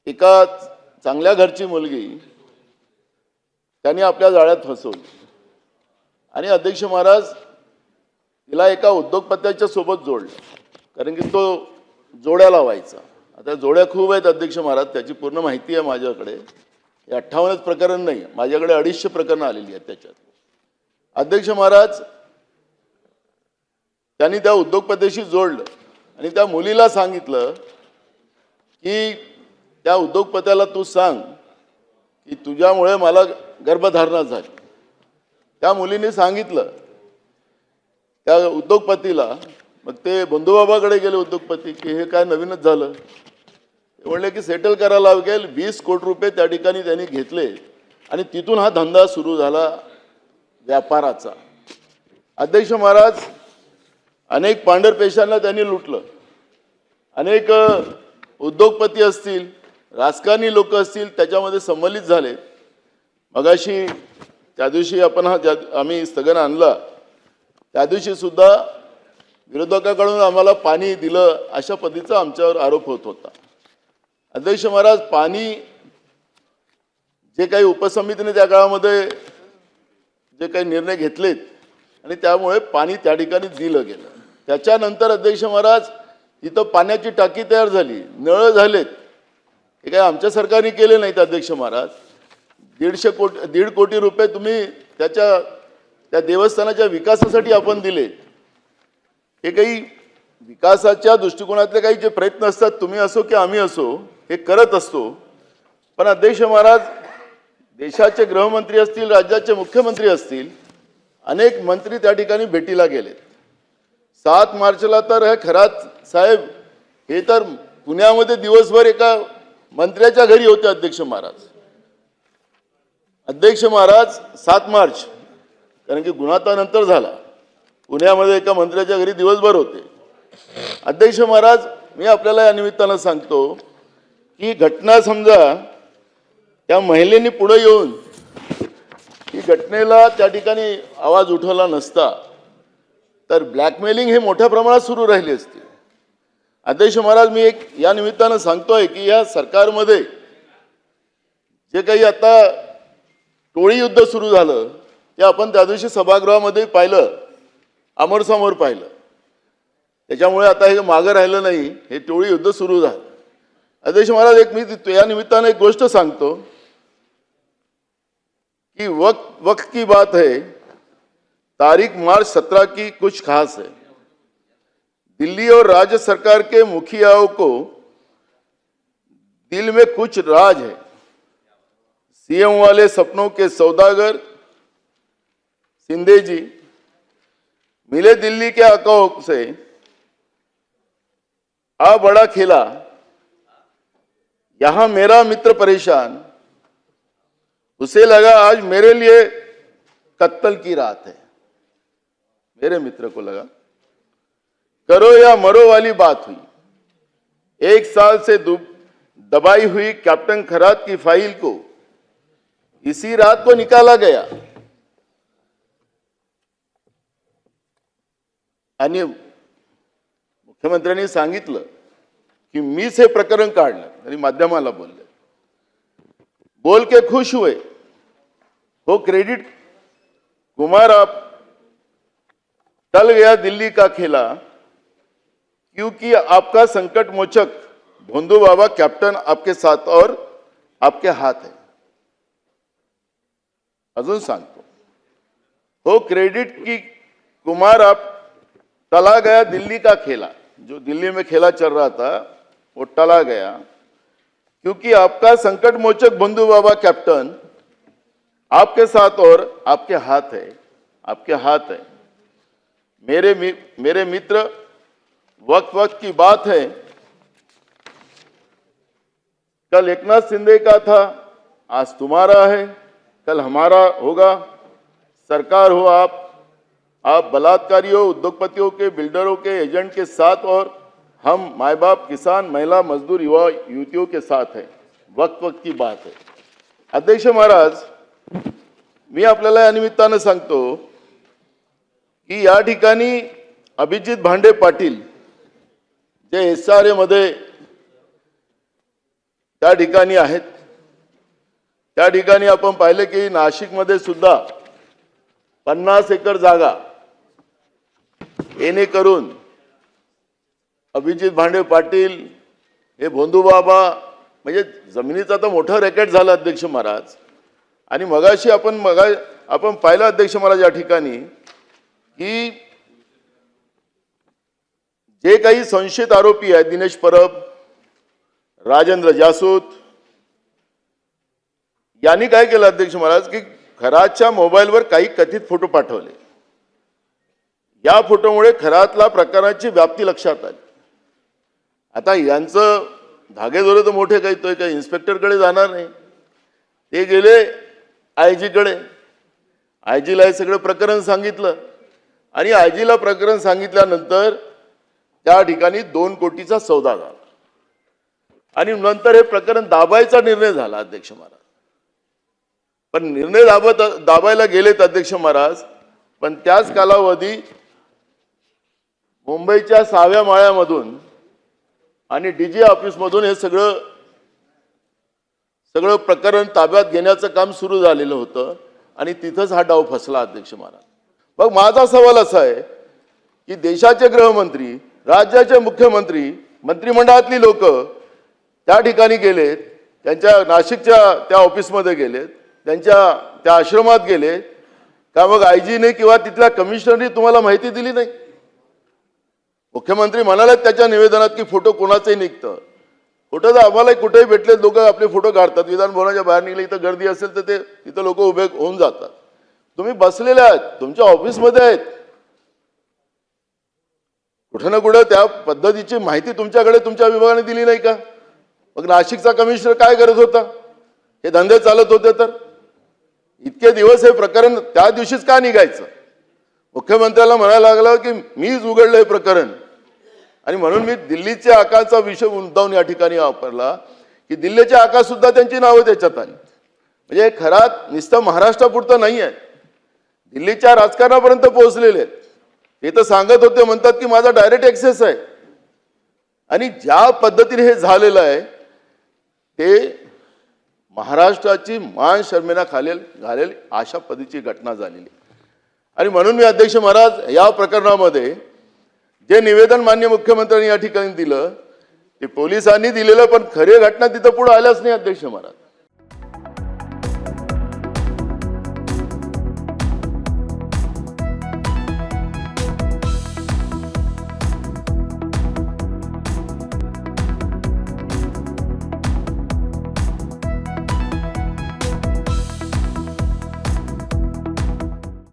एका चांगल्या घरची मुलगी त्यांनी आपल्या जाळ्यात फसवली आणि अध्यक्ष महाराज तिला एका उद्योगपत्याच्या सोबत जोडलं, कारण की तो जोड्या लावायचा. आता जोड्या खूप आहेत अध्यक्ष महाराज, त्याची पूर्ण माहिती आहे माझ्याकडे. हे 58च प्रकरण नाही, माझ्याकडे 250 प्रकरणं आलेली आहेत त्याच्यात. अध्यक्ष महाराज त्यांनी त्या उद्योगपत्याशी जोडलं आणि त्या मुलीला सांगितलं की त्या उद्योगपत्याला तू सांग की तुझ्यामुळे मला गर्भधारणा झाली. त्या मुलीने सांगितलं त्या उद्योगपतीला. मग ते बंधुबाबाकडे गेले उद्योगपती की हे काय नवीनच झालं. ते म्हणले की सेटल करायला लागेल. 20 कोटी रुपये त्या ठिकाणी त्यांनी घेतले आणि तिथून हा धंदा सुरू झाला व्यापाराचा. अध्यक्ष महाराज अनेक पांढरपेशांना त्यांनी लुटलं. अनेक उद्योगपती असतील, राजकारणी लोक असतील त्याच्यामध्ये संमलित झाले. मगाशी त्या दिवशी आपण आम्ही स्थगन आणला त्या दिवशी सुद्धा विरोधकाकडून आम्हाला पाणी दिलं अशा पद्धतीचा आमच्यावर आरोप होत होता. अध्यक्ष महाराज पाणी जे काही उपसमितीने त्या काळामध्ये जे काही निर्णय घेतलेत आणि त्यामुळे पाणी त्या ठिकाणी दिलं गेलं. त्याच्यानंतर अध्यक्ष महाराज तिथं पाण्याची टाकी तयार झाली, नळ झालेत. हे काय आमच्या सरकारने केले नाहीत अध्यक्ष महाराज. 1.5 कोटी रुपये तुम्ही त्या देवस्थानाच्या विकासासाठी आपण दिले. हे काही विकासाच्या दृष्टिकोनातले काही जे प्रयत्न असतात, तुम्ही असो की आम्ही असो, हे करत असतो. पण अध्यक्ष महाराज देशाचे गृहमंत्री असतील, राज्याचे मुख्यमंत्री असतील, अनेक मंत्री त्या ठिकाणी भेटीला गेलेत. 7 मार्चला तर हे खरात साहेब हे तर पुण्यामध्ये दिवसभर एका मंत्र्याच्या घरी होते अध्यक्ष महाराज. अध्यक्ष महाराज 7 मार्च, कारण की गुन्हा नंतर झाला, पुण्यामध्ये एका मंत्र्याच्या घरी दिवसभर होते. अध्यक्ष महाराज मी आपल्याला या निमित्तानं सांगतो की घटना समजा त्या महिलेने पुढे येऊन ही घटनेला त्या ठिकाणी आवाज उठवला नसता तर ब्लॅकमेलिंग हे मोठ्या प्रमाणात सुरू राहिली असते. अध्यक्ष महाराज मी एक या निमित्तानं सांगतोय की या सरकारमध्ये जे काही आता टोळी युद्ध सुरू झालं ते आपण त्या दिवशी सभागृहामध्ये पाहिलं, समोर पाहिलं. त्याच्यामुळे आता हे मागं राहिलं नाही, हे टोळी युद्ध सुरू झालं. अध्यक्ष महाराज एक मी या निमित्तानं एक गोष्ट सांगतो कि वक्त की बात है, तारीख मार्च 17 की कुछ खास है. दिल्ली और राज्य सरकार के मुखियाओं को दिल में कुछ राज है. सीएम वाले सपनों के सौदागर शिंदे जी मिले दिल्ली के आकाओं से. आ बड़ा खेला, यहां मेरा मित्र परेशान, उसे लगा आज मेरे लिए कत्ल की रात है. मेरे मित्र को लगा करो या मरो वाली बात हुई. 1 साल से दबाई हुई कैप्टन खरात की फाइल को इसी रात को निकाला गया. आणि मुख्यमंत्र्यांनी सांगितलं की मीच हे प्रकरण काढलं आणि माध्यमाला बोलले. बोल के खुश हुए हो क्रेडिट कुमार, आप टल गया दिल्ली का खेला क्योंकि आपका संकट मोचक भोंदू बाबा कैप्टन आपके साथ और आपके हाथ है. अजून सांगतो हो क्रेडिट की कुमार, आप टला गया दिल्ली का खेला. जो दिल्ली में खेला चल रहा था वो टला गया क्योंकि आपका संकट मोचक बंधु बाबा कैप्टन आपके साथ और आपके हाथ है, आपके हाथ है. मेरे मित्र वक्त की बात है. कल एकनाथ शिंदे का था, आज तुम्हारा है, कल हमारा होगा. सरकार हो आप बलात्कारियों, उद्योगपतियों के, बिल्डरों के, एजेंट के साथ और हम माए बाप, किसान, महिला, मजदूर, युवा, युवतियों के साथ है. वक्त की बात है. अध्यक्ष महाराज मी आपल्याला या निमित्तानं सांगतो की या ठिकाणी अभिजित भांडे पाटील जे SRA मध्ये त्या ठिकाणी आहेत. त्या ठिकाणी आपण पाहिले की नाशिकमध्ये सुद्धा 50 एकर जागा येणे करून अभिजित भांडे पाटील हे भोंदूबाबा म्हणजे जमिनीचा तर मोठा रॅकेट झाला अध्यक्ष महाराज. आणि मगाशी आपण पाहिलं अध्यक्ष महाराज या ठिकाणी की जे काही संशयित आरोपी आहेत दिनेश परब, राजेंद्र जासूत यांनी काय केलं अध्यक्ष महाराज की खरातच्या मोबाईलवर काही कथित फोटो पाठवले. या फोटोमुळे खरातला प्रकाराची व्याप्ती लक्षात आली. आता यांचं धागेदोरे तर मोठे काही इन्स्पेक्टरकडे जाणार नाही, ते गेले आयजी कडे. आयजीला हे सगळं प्रकरण सांगितलं आणि आयजीला प्रकरण सांगितल्यानंतर त्या ठिकाणी 2 कोटीचा सौदा झाला आणि नंतर हे प्रकरण दाबायचा निर्णय झाला अध्यक्ष महाराज. पण निर्णय दाबायला गेलेत अध्यक्ष महाराज, पण त्याच कालावधी मुंबईच्या 6व्या माळ्यामधून आणि डीजी ऑफिसमधून हे सगळं प्रकरण ताब्यात घेण्याचं काम सुरू झालेलं होतं आणि तिथंच हा डाव फसला अध्यक्ष महाराज. मग माझा सवाल असा आहे की देशाचे गृहमंत्री, राज्याचे मुख्यमंत्री, मंत्रिमंडळातली लोक त्या ठिकाणी गेलेत, त्यांच्या नाशिकच्या त्या ऑफिसमध्ये गेलेत, त्यांच्या त्या आश्रमात गेले का? मग आयजीने किंवा तिथल्या कमिशनरने तुम्हाला माहिती दिली नाही? मुख्यमंत्री म्हणाले त्याच्या निवेदनात की फोटो कोणाचंही निघतं. फोटो तर आम्हालाही कुठेही भेटले, लोक आपले फोटो काढतात. विधान भवनाच्या बाहेर निघले, इथं गर्दी असेल तर ते तिथं लोक उभे होऊन जातात. तुम्ही बसलेले आहात, तुमच्या ऑफिसमध्ये आहेत, कुठे ना कुठे त्या पद्धतीची माहिती तुमच्याकडे तुमच्या विभागाने दिली नाही का? मग नाशिकचा कमिशनर काय करत होता? हे धंदे चालत होते तर इतके दिवस हे प्रकरण त्या दिवशीच का निघायचं? मुख्यमंत्र्याला म्हणायला लागलं की मीच उघडलं हे प्रकरण. आणि म्हणून मी दिल्लीच्या आकाचा विषय उंचावून या ठिकाणी वापरला की दिल्लीच्या आका सुद्धा त्यांची नावं त्याच्यात आली. म्हणजे खरात नुसतं महाराष्ट्रापुरतं नाही आहे, दिल्लीच्या राजकारणापर्यंत पोहोचलेले आहेत. ते तर सांगत होते, म्हणतात की माझा डायरेक्ट ऍक्सेस आहे. आणि ज्या पद्धतीने हे झालेलं आहे ते महाराष्ट्राची मान शर्मेला घालेल अशा पद्धतीची घटना झालेली. आणि म्हणून मी अध्यक्ष महाराज या प्रकरणामध्ये जे निवेदन माननीय मुख्यमंत्र्यांनी या ठिकाणी दिलं ते पोलिसांनी दिलेलं, पण खरी घटना तिथं पुढे आल्याच नाही अध्यक्ष महाराज.